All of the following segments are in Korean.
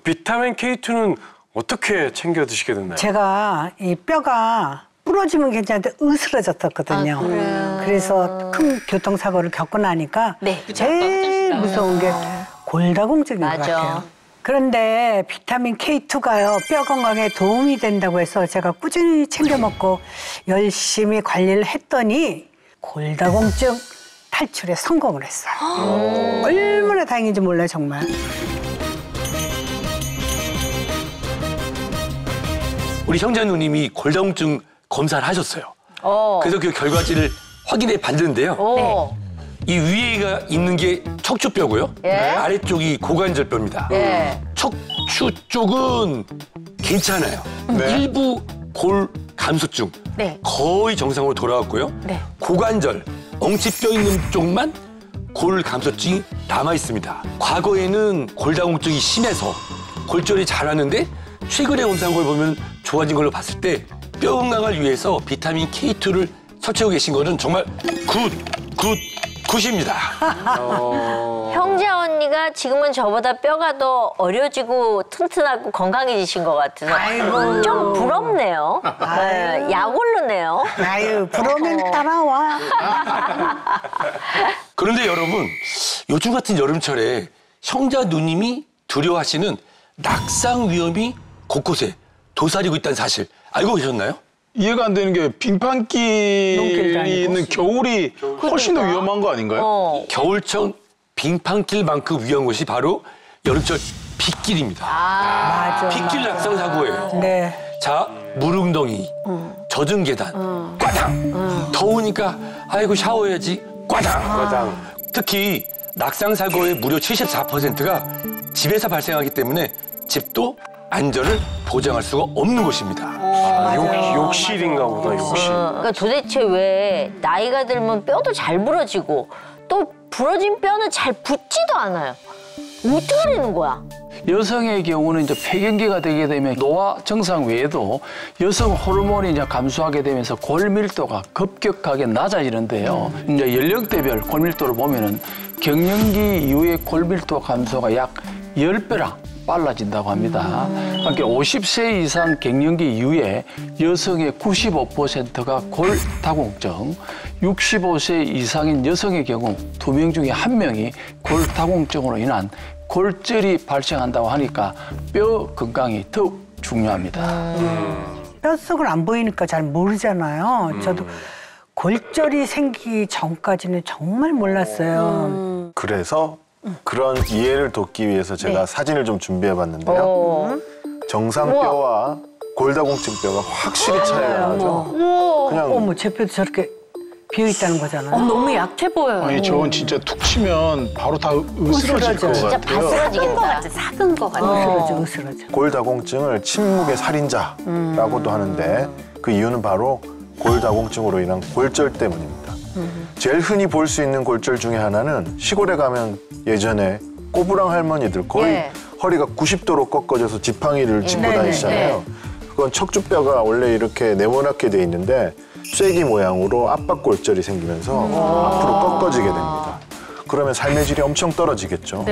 비타민 K2는 어떻게 챙겨 드시게 됐나요? 제가 이 뼈가 부러지면 괜찮은데 으스러졌었거든요. 그래서 큰 교통사고를 겪고 나니까 제일 무서운 게 골다공증인 것 같아요. 그런데 비타민 K2가요, 뼈 건강에 도움이 된다고 해서 제가 꾸준히 챙겨 먹고 열심히 관리를 했더니 골다공증 탈출에 성공을 했어요. 얼마나 다행인지 몰라요, 정말. 우리 형제 누님이 골다공증 검사를 하셨어요. 그래서 그 결과지를 확인해 봤는데요. 이 위에가 있는 게 척추뼈고요. 아래쪽이 고관절뼈입니다. 척추 쪽은 괜찮아요. 일부 골 감소증 거의 정상으로 돌아왔고요. 고관절, 엉치뼈 있는 쪽만 골 감소증이 남아 있습니다. 과거에는 골다공증이 심해서 골절이 자랐는데 최근에 검사한 걸 보면 좋아진 걸로 봤을 때 뼈 건강을 위해서 비타민 K2를 섭취하고 계신 거는 정말 굿입니다. 형제 언니가 지금은 저보다 뼈가 더 어려지고 튼튼하고 건강해지신 것 같아서 아이고. 좀 부럽네요. 네, 약올르네요. 아유, 부러우면 따라와. 그런데 여러분, 요즘 같은 여름철에 형제 누님이 두려워하시는 낙상 위험이 곳곳에 도사리고 있다는 사실 알고 계셨나요? 이해가 안 되는 게 빙판길이 있는 겨울이 훨씬 더 위험한 거 아닌가요? 겨울철 빙판길만큼 위험한 곳이 바로 여름철 빗길입니다. 맞아. 빗길 낙상 사고예요. 네. 자, 물웅덩이, 젖은 계단, 꽈당. 더우니까 아이고 샤워해야지, 꽈당. 특히 낙상 사고의 무려 74%가 집에서 발생하기 때문에 집도 안전을 보장할 수가 없는 곳입니다. 욕실인가 보다, 욕실. 그러니까 도대체 왜 나이가 들면 뼈도 잘 부러지고 또 부러진 뼈는 잘 붙지도 않아요. 어떻게 되는 거야? 여성의 경우는 이제 폐경기가 되게 되면 노화 증상 외에도 여성 호르몬이 이제 감소하게 되면서 골 밀도가 급격하게 낮아지는데요. 이제 연령대별 골 밀도를 보면은 경령기 이후에 골 밀도 감소가 약 10배랑 빨라진다고 합니다. 그러니까 50세 이상 갱년기 이후에 여성의 95%가 골다공증, 65세 이상인 여성의 경우 2명 중에 1명이 골다공증으로 인한 골절이 발생한다고 하니까 뼈 건강이 더욱 중요합니다. 뼛속을 안 보이니까 잘 모르잖아요. 저도 골절이 생기기 전까지는 정말 몰랐어요. 그래서 그런 이해를 돕기 위해서 제가 사진을 좀 준비해봤는데요. 정상뼈와 골다공증뼈가 확실히 차이가 나죠. 그냥 어머, 제 뼈도 저렇게 비어있다는 거잖아요. 너무 약해 보여요. 아니 저건 진짜 툭 치면 바로 다 으스러질 것 진짜 같아요. 바스라지겠다. 삭은 것 같아요. 으스러져. 골다공증을 침묵의 살인자라고도 하는데 그 이유는 바로 골다공증으로 인한 골절 때문입니다. 제일 흔히 볼 수 있는 골절 중에 하나는 시골에 가면 예전에 꼬부랑 할머니들 거의 허리가 90도로 꺾어져서 지팡이를 짚고 다니시잖아요. 그건 척추뼈가 원래 이렇게 네모나게 돼 있는데 쐐기 모양으로 압박골절이 생기면서 앞으로 꺾어지게 됩니다. 그러면 삶의 질이 엄청 떨어지겠죠.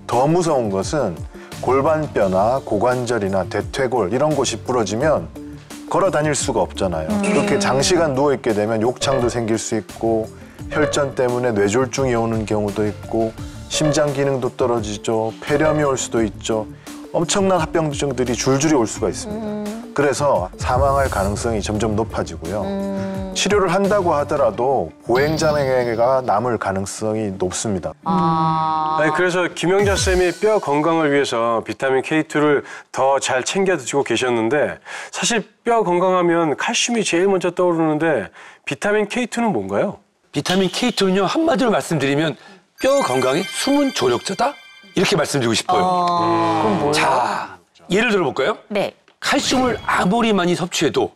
더 무서운 것은 골반뼈나 고관절이나 대퇴골 이런 곳이 부러지면 걸어 다닐 수가 없잖아요. 그렇게 장시간 누워있게 되면 욕창도 생길 수 있고 혈전 때문에 뇌졸중이 오는 경우도 있고 심장 기능도 떨어지죠. 폐렴이 올 수도 있죠. 엄청난 합병증들이 줄줄이 올 수가 있습니다. 그래서 사망할 가능성이 점점 높아지고요. 치료를 한다고 하더라도 보행장애가 남을 가능성이 높습니다. 아니, 그래서 김영자 쌤이 뼈 건강을 위해서 비타민 K2를 더 잘 챙겨 드시고 계셨는데 사실 뼈 건강하면 칼슘이 제일 먼저 떠오르는데 비타민 K2는 뭔가요? 비타민 K2는요, 한마디로 말씀드리면 뼈 건강의 숨은 조력자다? 이렇게 말씀드리고 싶어요. 그럼 뭐예요? 자, 예를 들어볼까요? 네. 칼슘을 아무리 많이 섭취해도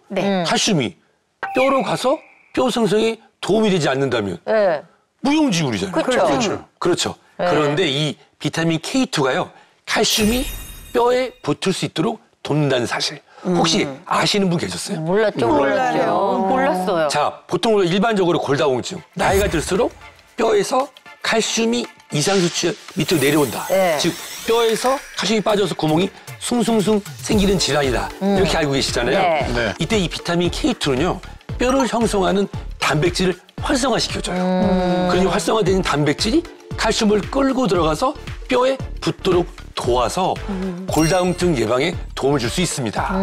칼슘이 뼈로 가서 뼈 생성에 도움이 되지 않는다면 무용지물이잖아요. 그렇죠. 그런데 이 비타민 K2가요, 칼슘이 뼈에 붙을 수 있도록 돕는다는 사실. 혹시 아시는 분 계셨어요? 몰랐어요. 자, 보통 일반적으로 골다공증, 나이가 들수록 뼈에서 칼슘이 이상 수치 밑으로 내려온다. 네. 즉 뼈에서 칼슘이 빠져서 구멍이 숭숭숭 생기는 질환이다. 이렇게 알고 계시잖아요. 네. 이때 이 비타민 K2는요. 뼈를 형성하는 단백질을 활성화시켜줘요. 그러니 활성화되는 단백질이 칼슘을 끌고 들어가서 뼈에 붙도록 도와서 골다공증 예방에 도움을 줄 수 있습니다.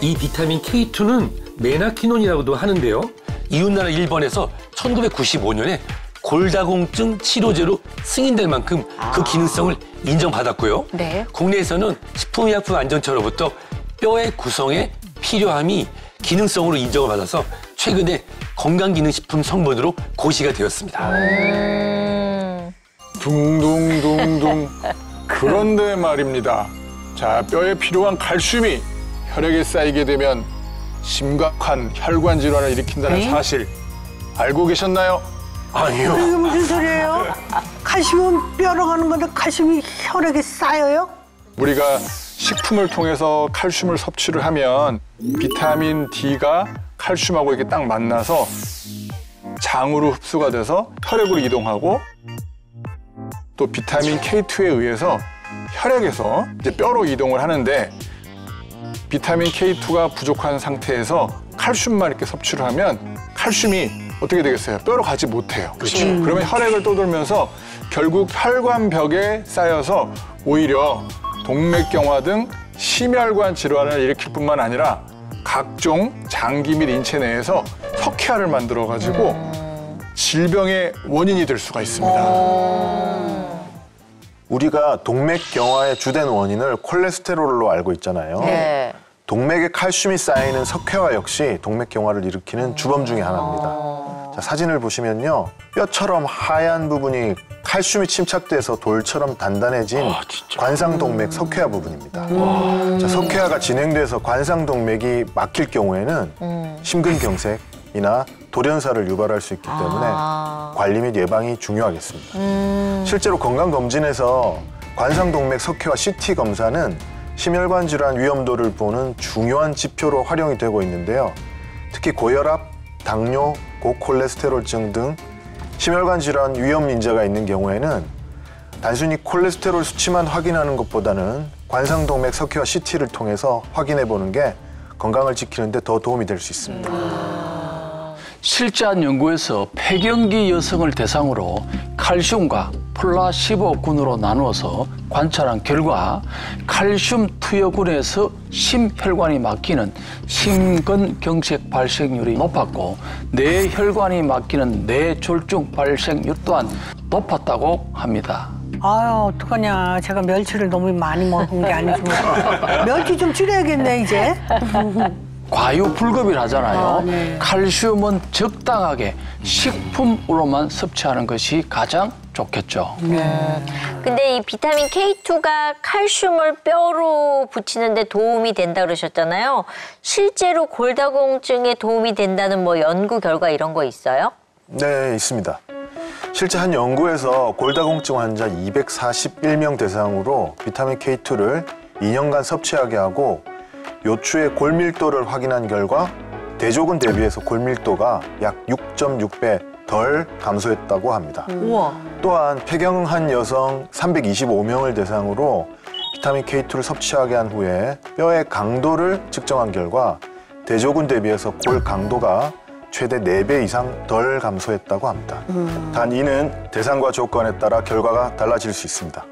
이 비타민 K2는 메나키논이라고도 하는데요. 이웃나라 일본에서 1995년에 골다공증 치료제로 승인될 만큼 그 기능성을 인정받았고요. 네. 국내에서는 식품의약품안전처로부터 뼈의 구성에 필요함이 기능성으로 인정을 받아서 최근에 건강기능식품 성분으로 고시가 되었습니다. 둥둥둥둥. 그런데 말입니다. 자, 뼈에 필요한 칼슘이 혈액에 쌓이게 되면 심각한 혈관 질환을 일으킨다는 사실 알고 계셨나요? 아니요. 이게 무슨 소리예요? 칼슘은 뼈로 가는 건데 칼슘이 혈액에 쌓여요? 우리가 식품을 통해서 칼슘을 섭취를 하면 비타민 D가 칼슘하고 이렇게 딱 만나서 장으로 흡수가 돼서 혈액으로 이동하고 또 비타민 K2에 의해서 혈액에서 이제 뼈로 이동을 하는데 비타민 K2가 부족한 상태에서 칼슘만 이렇게 섭취를 하면 칼슘이 어떻게 되겠어요? 뼈로 가지 못해요. 그렇죠. 그러면 혈액을 떠돌면서 결국 혈관벽에 쌓여서 오히려 동맥경화 등 심혈관 질환을 일으킬 뿐만 아니라 각종 장기 및 인체 내에서 석회화를 만들어가지고 질병의 원인이 될 수가 있습니다. 우리가 동맥경화의 주된 원인을 콜레스테롤로 알고 있잖아요. 네. 동맥에 칼슘이 쌓이는 석회화 역시 동맥경화를 일으키는 주범 중에 하나입니다. 자, 사진을 보시면요. 뼈처럼 하얀 부분이 칼슘이 침착돼서 돌처럼 단단해진 관상동맥 석회화 부분입니다. 자, 석회화가 진행돼서 관상동맥이 막힐 경우에는 심근경색이나 돌연사를 유발할 수 있기 때문에 관리 및 예방이 중요하겠습니다. 실제로 건강검진에서 관상동맥 석회화 CT 검사는 심혈관 질환 위험도를 보는 중요한 지표로 활용이 되고 있는데요. 특히 고혈압, 당뇨, 고콜레스테롤증 등 심혈관 질환 위험 인자가 있는 경우에는 단순히 콜레스테롤 수치만 확인하는 것보다는 관상동맥 석회화 CT를 통해서 확인해 보는 게 건강을 지키는 데 더 도움이 될 수 있습니다. 실제 한 연구에서 폐경기 여성을 대상으로 칼슘과 플라시보군으로 나누어서 관찰한 결과 칼슘 투여군에서 심혈관이 막히는 심근경색 발생률이 높았고 뇌혈관이 막히는 뇌졸중 발생률 또한 높았다고 합니다. 아유, 어떡하냐. 제가 멸치를 너무 많이 먹은 게 아니지. 멸치 좀 줄여야겠네, 이제. 과유불급이라 하잖아요. 네. 칼슘은 적당하게 식품으로만 섭취하는 것이 가장 좋겠죠. 근데 이 비타민 K2가 칼슘을 뼈로 붙이는 데 도움이 된다 그러셨잖아요. 실제로 골다공증에 도움이 된다는 뭐 연구 결과 이런 거 있어요? 네, 있습니다. 실제 한 연구에서 골다공증 환자 241명 대상으로 비타민 K2를 2년간 섭취하게 하고 요추의 골밀도를 확인한 결과 대조군 대비해서 골밀도가 약 6.6배 덜 감소했다고 합니다. 우와. 또한 폐경한 여성 325명을 대상으로 비타민 K2를 섭취하게 한 후에 뼈의 강도를 측정한 결과 대조군 대비해서 골 강도가 최대 4배 이상 덜 감소했다고 합니다. 단 이는 대상과 조건에 따라 결과가 달라질 수 있습니다.